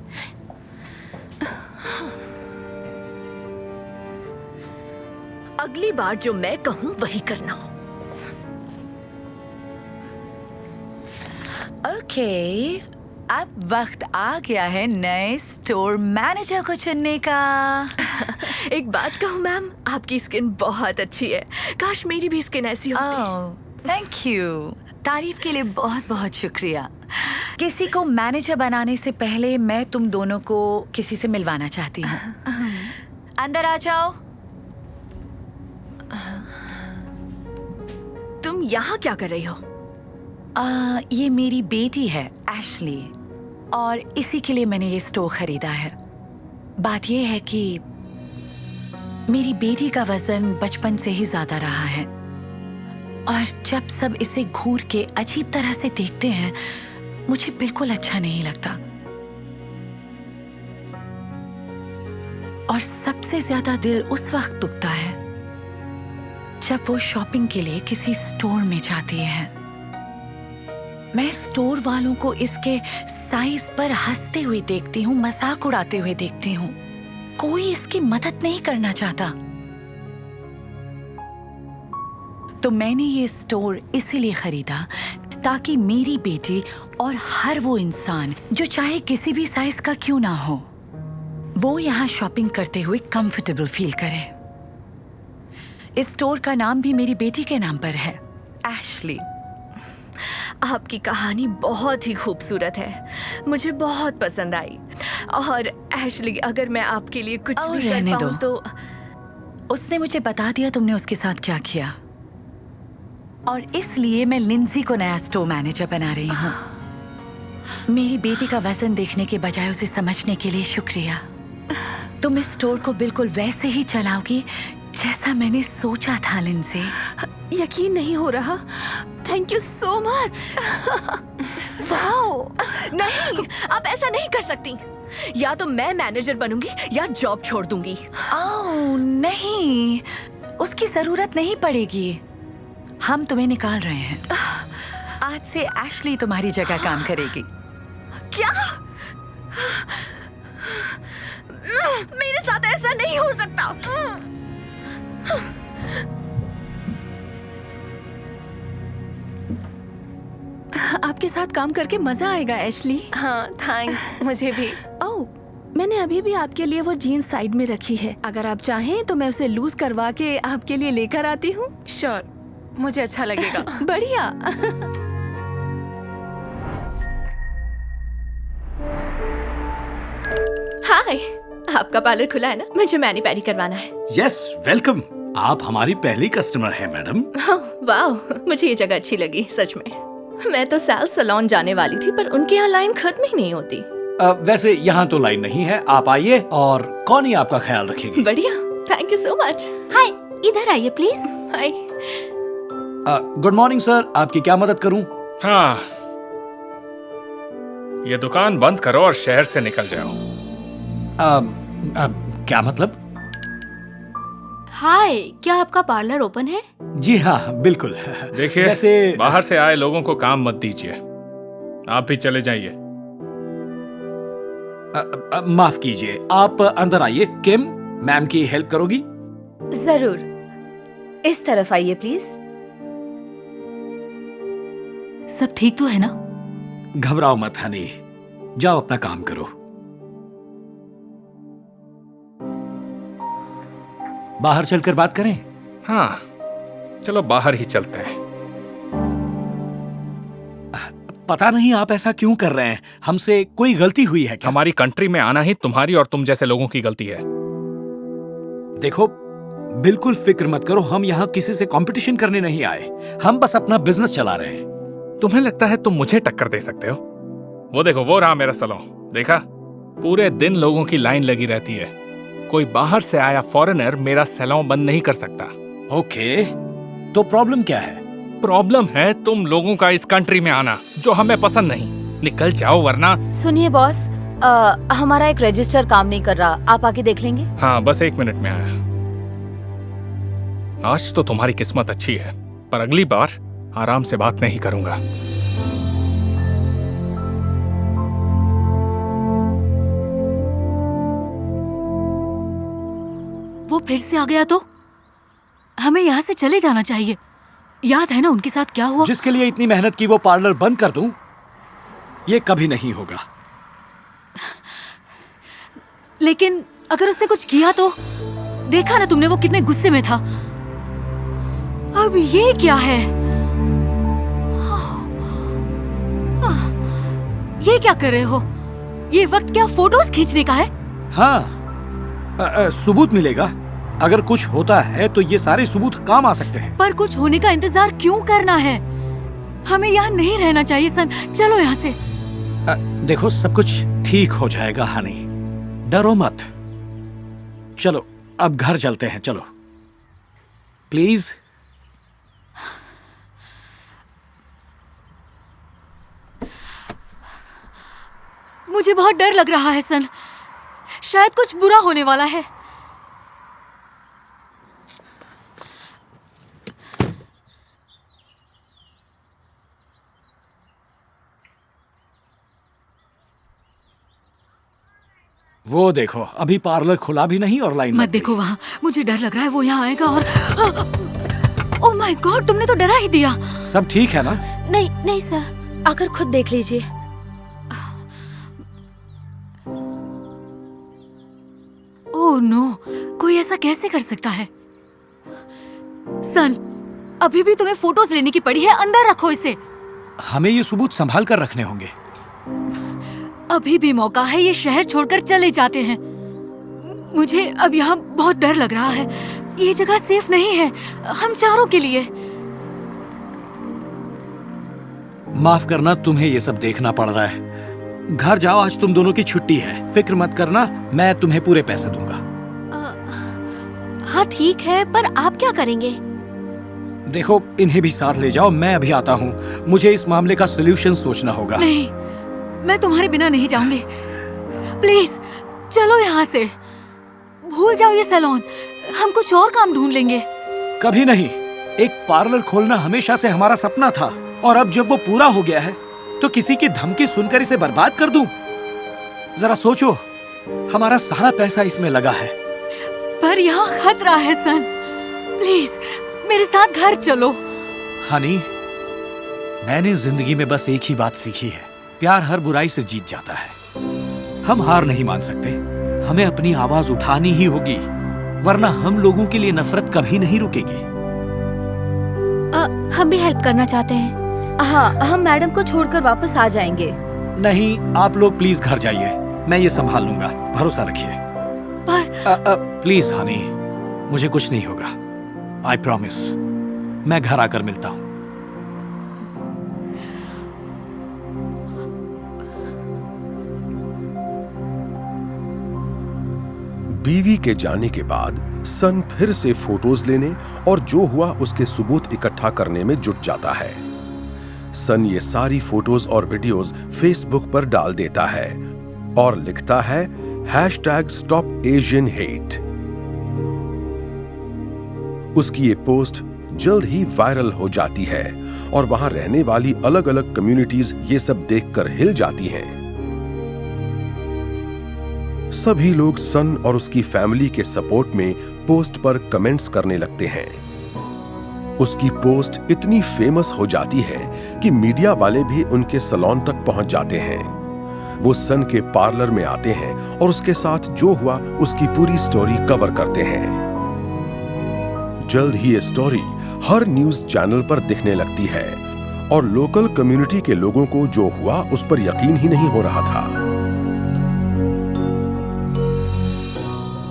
P: अगली बार जो मैं कहूँ वही करना।
O: ओके, अब वक्त आ गया है नए स्टोर मैनेजर को चुनने का।
P: एक बात कहूँ मैम, आपकी स्किन बहुत अच्छी है। काश मेरी भी स्किन ऐसी होती।
O: Thank you. तारीफ के लिए बहुत बहुत शुक्रिया। किसी को मैनेजर बनाने से पहले मैं तुम दोनों को किसी से मिलवाना चाहती हूँ। अंदर आ जाओ।
P: तुम यहाँ क्या कर रही हो?
O: ये मेरी बेटी है एशली, और इसी के लिए मैंने ये स्टोव खरीदा है। बात ये है कि मेरी बेटी का वजन बचपन से ही ज्यादा रहा है, और जब सब इसे घूर के अजीब तरह से देखते हैं मुझे बिल्कुल अच्छा नहीं लगता। और सबसे ज्यादा दिल उस वक्त दुखता है जब वो शॉपिंग के लिए किसी स्टोर में जाती है। मैं स्टोर वालों को इसके साइज पर हंसते हुए देखती हूँ, मजाक उड़ाते हुए देखती हूँ। कोई इसकी मदद नहीं करना चाहता। तो मैंने ये स्टोर इसीलिए खरीदा ताकि मेरी बेटी और हर वो इंसान जो चाहे किसी भी साइज का क्यों ना हो, वो यहाँ शॉपिंग करते हुए कंफर्टेबल फील करे। इस स्टोर का नाम भी मेरी बेटी के नाम पर है, एशली।
P: आपकी कहानी बहुत ही खूबसूरत है, मुझे बहुत पसंद आई। और एशली, अगर मैं आपके लिए कुछ भी कर
O: रहने
P: पाऊं
O: दो।
P: तो
O: उसने मुझे बता दिया तुमने उसके साथ क्या किया, और इसलिए मैं लिंजी को नया स्टोर मैनेजर बना रही हूँ। मेरी बेटी का वजन देखने के बजाय उसे समझने के लिए शुक्रिया। तुम इस स्टोर को बिल्कुल वैसे ही चलाओगी जैसा मैंने सोचा था, लिंजी।
P: यकीन नहीं हो रहा। Thank you so much. Wow! नहीं, आप ऐसा नहीं कर सकती। या तो मैं मैनेजर बनूंगी या जॉब छोड़ दूंगी।
O: ओह नहीं, उसकी जरूरत नहीं पड़ेगी। हम तुम्हें निकाल रहे हैं। आज से एशली तुम्हारी जगह काम करेगी।
P: क्या? मेरे साथ ऐसा नहीं हो सकता।
M: आपके साथ काम करके मजा आएगा एशली।
P: हाँ, थैंक्स। मुझे भी।
M: ओह, मैंने अभी भी आपके लिए वो जीन्स साइड में रखी है। अगर आप चाहें तो मैं उसे लूज करवा के आपके लिए लेकर आती हूँ।
P: श्योर, मुझे अच्छा लगेगा।
M: बढ़िया।
P: हाय, आपका पार्लर खुला है ना? मुझे मैनी पैडी करवाना है।
I: Yes, welcome. आप हमारी पहली कस्टमर हैं मैडम।
P: वाह, मुझे ये जगह अच्छी लगी सच में। मैं तो सैल सैलून जाने वाली थी, पर उनके यहाँ लाइन खत्म ही नहीं होती।
I: वैसे यहाँ तो लाइन नहीं है, आप आइए और कौन ही आपका ख्याल रखेगी।
P: बढ़िया, थैंक यू सो मच।
N: हाय, इधर आइए please.
P: Hi.
I: Good morning sir, आपकी क्या मदद करूं?
J: हाँ, ये दुकान बंद करो और शहर से निकल जाओ।
I: क्या मतलब?
N: हाय, क्या आपका पार्लर ओपन है?
I: जी हाँ, बिल्कुल।
J: देखिए,
I: वैसे
J: बाहर से आए लोगों को काम मत दीजिए। आप भी चले जाइए।
I: माफ कीजिए, आप अंदर आइए। किम, मैम की हेल्प करोगी?
M: जरूर। इस तरफ आइए प्लीज।
N: सब ठीक तो है ना?
I: घबराओ मत हनी, जाओ अपना काम करो। बाहर चलकर बात करें?
J: हाँ, चलो बाहर ही चलते हैं।
I: पता नहीं आप ऐसा क्यों कर रहे हैं। हमसे कोई गलती हुई है क्या?
J: हमारी कंट्री में आना ही तुम्हारी और तुम जैसे लोगों की गलती है।
I: देखो, बिल्कुल फिक्र मत करो, हम यहाँ किसी से कंपटीशन करने नहीं आए। हम बस अपना बिजनेस चला रहे हैं।
J: तुम्हें लगता है तुम मुझे टक्कर दे सकते हो? वो देखो, वो रहा मेरा सैलून। देखा, पूरे दिन लोगों की लाइन लगी रहती है। कोई बाहर से आया फॉरेनर मेरा सैलून बंद नहीं कर सकता।
I: ओके, तो प्रॉब्लम क्या है?
J: प्रॉब्लम है तुम लोगों का इस कंट्री में आना, जो हमें पसंद नहीं। निकल जाओ वरना।
M: सुनिए बॉस, हमारा एक रजिस्टर काम नहीं कर रहा, आप आके देख लेंगे?
J: हाँ, बस 1 मिनट में आया। आज तो तुम्हारी किस्मत अच्छी है, पर अगली बार आराम से बात नहीं करूंगा।
N: वो फिर से आ गया तो हमें यहाँ से चले जाना चाहिए। याद है ना उनके साथ क्या हुआ?
I: जिसके लिए इतनी मेहनत की वो पार्लर बंद कर दूं, ये कभी नहीं होगा।
N: लेकिन अगर उससे कुछ किया तो? देखा ना तुमने वो कितने गुस्से में था। अब ये क्या है? ये क्या कर रहे हो? ये वक्त क्या फोटोज खींचने का है?
I: हाँ, सबूत मिलेगा। अगर कुछ होता है तो ये सारे सबूत काम आ सकते हैं।
N: पर कुछ होने का इंतजार क्यों करना है? हमें यहाँ नहीं रहना चाहिए सन। चलो यहाँ से।
I: देखो, सब कुछ ठीक हो जाएगा हनी, डरो मत। चलो अब घर चलते हैं, चलो प्लीज।
N: मुझे बहुत डर लग रहा है सन, शायद कुछ बुरा होने वाला है।
I: वो देखो, अभी पार्लर खुला भी नहीं और लाइन
N: मत देखो वहाँ, मुझे डर लग रहा है वो यहाँ आएगा और ओह माय गॉड, तुमने तो डरा ही दिया।
I: सब ठीक है ना?
C: नहीं नहीं सर, आकर खुद देख लीजिए।
N: ओह नो, कोई ऐसा कैसे कर सकता है? सन, अभी भी तुम्हें फोटोज लेने की पड़ी है, अंदर रखो इसे।
I: हमें ये सबूत संभाल कर रखने होंगे।
N: अभी भी मौका है, ये शहर छोड़कर चले जाते हैं। मुझे अब यहाँ बहुत डर लग रहा है। ये जगह सेफ नहीं है हम चारों के लिए।
I: माफ करना, तुम्हें ये सब देखना पड़ रहा है। घर जाओ, आज तुम दोनों की छुट्टी है। फिक्र मत करना, मैं तुम्हें पूरे पैसे दूंगा।
C: हाँ ठीक है, पर आप क्या करेंगे?
I: देखो, इन्हें भी साथ ले जाओ, मैं अभी आता हूँ। मुझे इस मामले का सॉल्यूशन सोचना होगा।
N: नहीं, मैं तुम्हारे बिना नहीं जाऊंगी। प्लीज चलो यहाँ से, भूल जाओ ये सैलून, हम कुछ और काम ढूंढ लेंगे।
I: कभी नहीं। एक पार्लर खोलना हमेशा से हमारा सपना था, और अब जब वो पूरा हो गया है तो किसी की धमकी सुनकर इसे बर्बाद कर दूं? जरा सोचो, हमारा सारा पैसा इसमें लगा है।
N: पर यहाँ खतरा है सन, प्लीज मेरे साथ घर चलो।
I: हनी, मैंने जिंदगी में बस एक ही बात सीखी है, प्यार हर बुराई से जीत जाता है। हम हार नहीं मान सकते, हमें अपनी आवाज उठानी ही होगी, वरना हम लोगों के लिए नफरत कभी नहीं रुकेगी।
C: हम भी हेल्प करना चाहते हैं। हाँ, हम मैडम को छोड़कर वापस आ जाएंगे।
I: नहीं, आप लोग प्लीज घर जाइए, मैं ये संभाल लूंगा, भरोसा रखिए।
N: पर
I: प्लीज हनी, मुझे कुछ नहीं होगा, आई प्रॉमिस। मैं घर आकर मिलता हूँ।
L: बीवी के जाने के बाद सन फिर से फोटोज लेने और जो हुआ उसके सबूत इकट्ठा करने में जुट जाता है। सन ये सारी फोटोज और वीडियोस फेसबुक पर डाल देता है और लिखता है #StopAsianHate। उसकी ये पोस्ट जल्द ही वायरल हो जाती है और वहां रहने वाली अलग अलग कम्युनिटीज ये सब देखकर हिल जाती हैं। सभी लोग सन और उसकी फैमिली के सपोर्ट में पोस्ट पर कमेंट्स करने लगते हैं। उसकी पोस्ट इतनी फेमस हो जाती है कि मीडिया वाले भी उनके सैलून तक पहुंच जाते हैं। वो सन के पार्लर में आते हैं और उसके साथ जो हुआ उसकी पूरी स्टोरी कवर करते हैं। जल्द ही ये स्टोरी हर न्यूज चैनल पर दिखने लगती है और लोकल कम्युनिटी के लोगों को जो हुआ उस पर यकीन ही नहीं हो रहा था।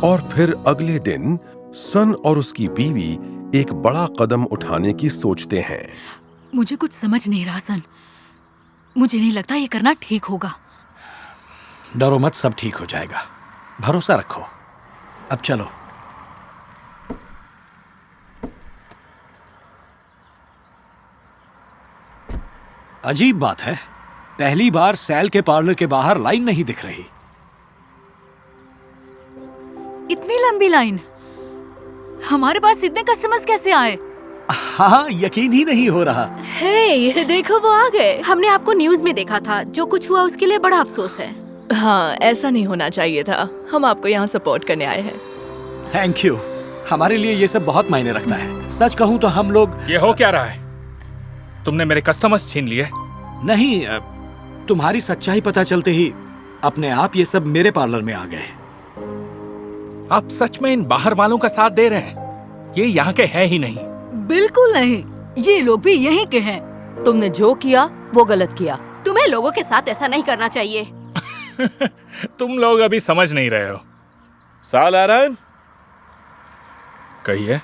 L: और फिर अगले दिन सन और उसकी बीवी एक बड़ा कदम उठाने की सोचते हैं।
N: मुझे कुछ समझ नहीं रहा सन, मुझे नहीं लगता ये करना ठीक होगा।
I: डरो मत, सब ठीक हो जाएगा, भरोसा रखो। अब चलो। अजीब बात है, पहली बार सैल के पार्लर के बाहर लाइन नहीं दिख रही।
N: इतनी लंबी लाइन, हमारे पास इतने कस्टमर्स कैसे आए?
I: हाँ, यकीन ही नहीं हो रहा।
C: हे, देखो वो आ गए। हमने आपको न्यूज में देखा था, जो कुछ हुआ उसके लिए बड़ा अफसोस है।
P: हाँ, ऐसा नहीं होना चाहिए था। हम आपको यहाँ सपोर्ट करने आए हैं।
I: थैंक यू, हमारे लिए ये सब बहुत मायने रखता है। सच कहूँ तो हम लोग।
J: ये हो क्या रहा है? तुमने मेरे कस्टमर्स छीन लिए?
I: नहीं, तुम्हारी सच्चाई पता चलते ही अपने आप ये सब मेरे पार्लर में आ गए।
J: आप सच में इन बाहर वालों का साथ दे रहे हैं? ये यहाँ के हैं ही नहीं।
M: बिल्कुल नहीं, ये लोग भी यहीं के हैं। तुमने जो किया वो गलत किया।
C: तुम्हें लोगों के साथ ऐसा नहीं करना चाहिए।
J: तुम लोग अभी समझ नहीं रहे हो।
L: साल एरन,
J: कहिए।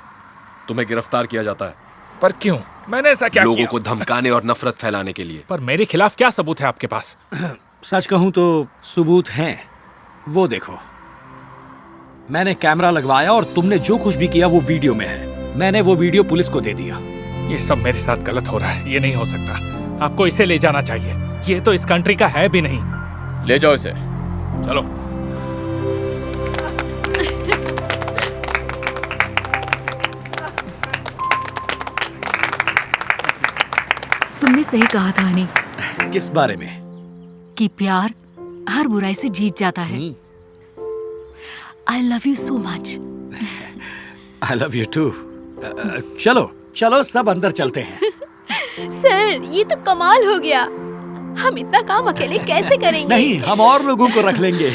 Q: तुम्हें गिरफ्तार किया जाता है।
J: पर क्यों? मैंने ऐसा क्या
Q: लोगों
J: किया?
Q: को धमकाने और नफरत फैलाने के लिए।
J: पर मेरे खिलाफ क्या सबूत है आपके पास?
I: सच कहूं तो सबूत हैं, वो देखो। मैंने कैमरा लगवाया और तुमने जो कुछ भी किया वो वीडियो में है। मैंने वो वीडियो पुलिस को दे दिया।
J: ये सब मेरे साथ गलत हो रहा है, ये नहीं हो सकता। आपको इसे ले जाना चाहिए, ये तो इस कंट्री का है भी नहीं।
D: ले जाओ इसे,
J: चलो।
N: तुमने सही कहा था हनी।
I: किस बारे में?
N: कि प्यार हर बुराई से जीत जाता है। I love you so much.
I: I love you too. चलो चलो सब अंदर चलते हैं।
R: सर ये तो कमाल हो गया। हम इतना काम अकेले कैसे करेंगे?
I: नहीं, हम और लोगों को रख लेंगे।